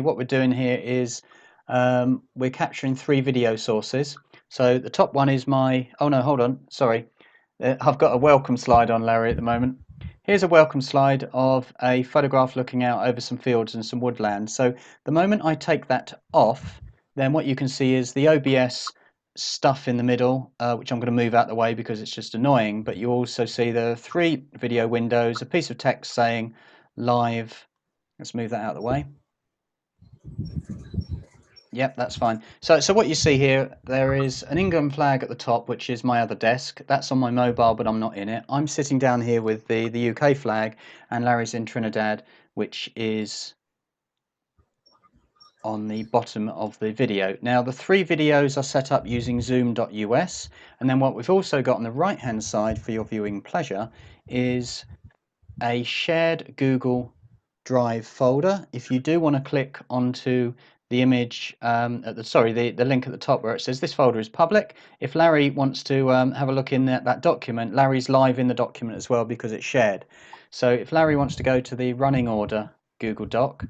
what we're doing here is we're capturing 3 video sources. So the top one is my, oh no, hold on, sorry. I've got a welcome slide on, Larry, at the moment. Here's a welcome slide of a photograph looking out over some fields and some woodland. So the moment I take that off, then what you can see is the OBS stuff in the middle, which I'm going to move out the way because it's just annoying, but you also see the 3 video windows, a piece of text saying live. Let's move that out of the way. Yep, that's fine. So what you see here, there is an England flag at the top, which is my other desk. That's on my mobile, but I'm not in it. I'm sitting down here with the UK flag, and Larry's in Trinidad, which is on the bottom of the video. Now the 3 videos are set up using zoom.us, and then what we've also got on the right hand side for your viewing pleasure is a shared Google Drive folder. If you do want to click onto the image the link at the top where it says this folder is public, if Larry wants to have a look in that document, Larry's live in the document as well because it's shared. So if Larry wants to go to the running order Google Doc,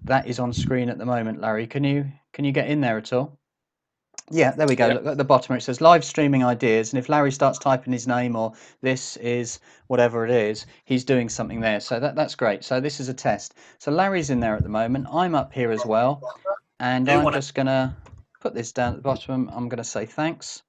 that is on screen at the moment. Larry, can you get in there at all? Yeah, there we go. Look at the bottom where it says live streaming ideas, and if Larry starts typing his name or this is whatever it is, he's doing something there. So that's great. So this is a test. So Larry's in there at the moment. I'm up here as well, and I'm just gonna put this down at the bottom. I'm gonna say thanks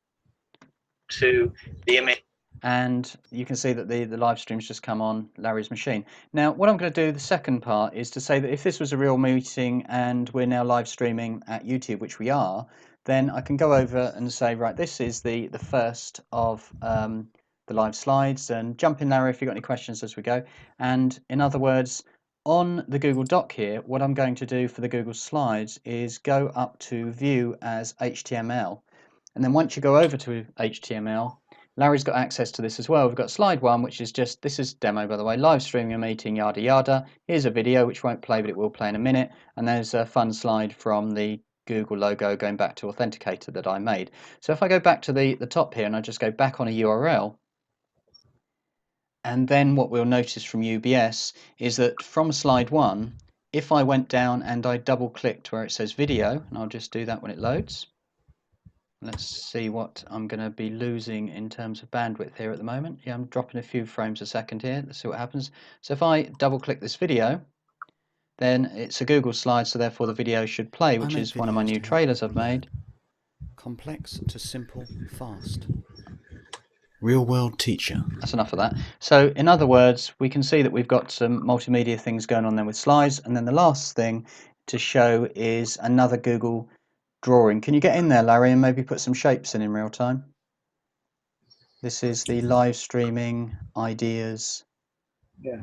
to the image. And you can see that the live stream's just come on Larry's machine. Now what I'm going to do, the second part, is to say that if this was a real meeting and we're now live streaming at YouTube, which we are, then I can go over and say, right, this is the first of the live slides, and jump in, Larry, if you've got any questions as we go. And in other words, on the Google Doc here, what I'm going to do for the Google Slides is go up to View as HTML. And then once you go over to HTML, Larry's got access to this as well. We've got slide 1, which is just, this is demo by the way, live streaming a meeting, yada yada. Here's a video which won't play, but it will play in a minute. And there's a fun slide from the Google logo going back to Authenticator that I made. So if I go back to the top here and I just go back on a URL, and then what we'll notice from UBS is that from slide 1, if I went down and I double clicked where it says video, and I'll just do that when it loads. Let's see what I'm going to be losing in terms of bandwidth here at the moment. Yeah, I'm dropping a few frames a second here. Let's see what happens. So if I double click this video, then it's a Google slide, so therefore the video should play, which is one of my new trailers I've made. Complex to simple, fast. Real world teacher. That's enough of that. So in other words, we can see that we've got some multimedia things going on there with slides, and then the last thing to show is another Google drawing. Can you get in there, Larry, and maybe put some shapes in real time? This is the live streaming ideas. Yeah.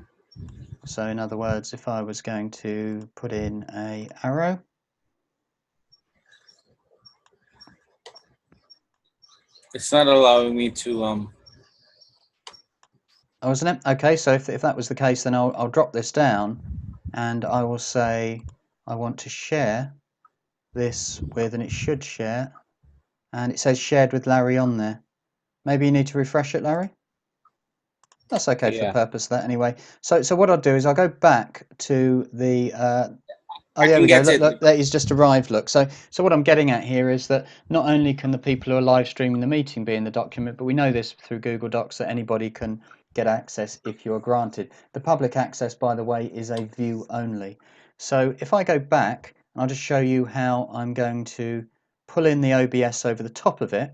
So in other words, if I was going to put in a arrow, It's not allowing me to oh, isn't it? Okay, so if that was the case, then I'll drop this down and I will say I want to share this with, and it should share, and it says shared with Larry on there. Maybe you need to refresh it, Larry? That's okay for the purpose of that anyway. So what I'll do is I'll go back to the oh, there we go. Look, that is just arrived. Look, so what I'm getting at here is that not only can the people who are live streaming the meeting be in the document, but we know this through Google Docs that anybody can get access if you're granted. The public access, by the way, is a view only. So if I go back, I'll just show you how I'm going to pull in the OBS over the top of it.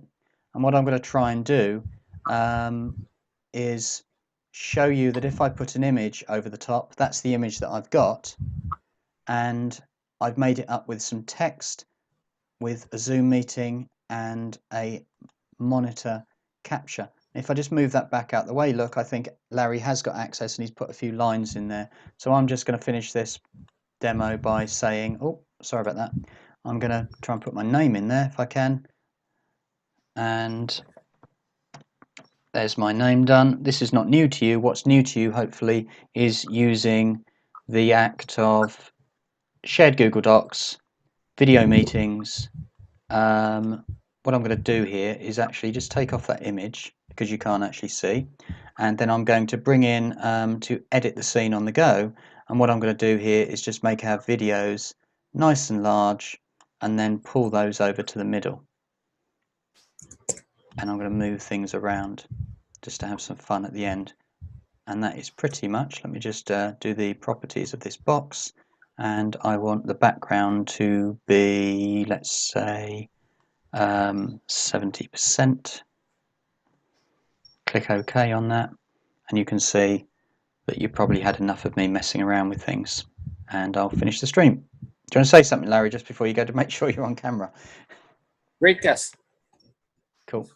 And what I'm going to try and do is show you that if I put an image over the top, that's the image that I've got. And I've made it up with some text, with a Zoom meeting and a monitor capture. If I just move that back out the way, look, I think Larry has got access and he's put a few lines in there. So I'm just going to finish this demo by saying, oh, sorry about that. I'm going to try and put my name in there if I can. And there's my name done. This is not new to you. What's new to you, hopefully, is using the act of shared Google Docs, video meetings. What I'm going to do here is actually just take off that image because you can't actually see, and then I'm going to bring in to edit the scene on the go. And what I'm going to do here is just make our videos nice and large, and then pull those over to the middle. And I'm going to move things around just to have some fun at the end. And that is pretty much, let me just do the properties of this box, and I want the background to be, let's say, 70%. Click OK on that, and you can see that you probably had enough of me messing around with things, and I'll finish the stream. Do you want to say something, Larry, just before you go, to make sure you're on camera? Great guess. Cool.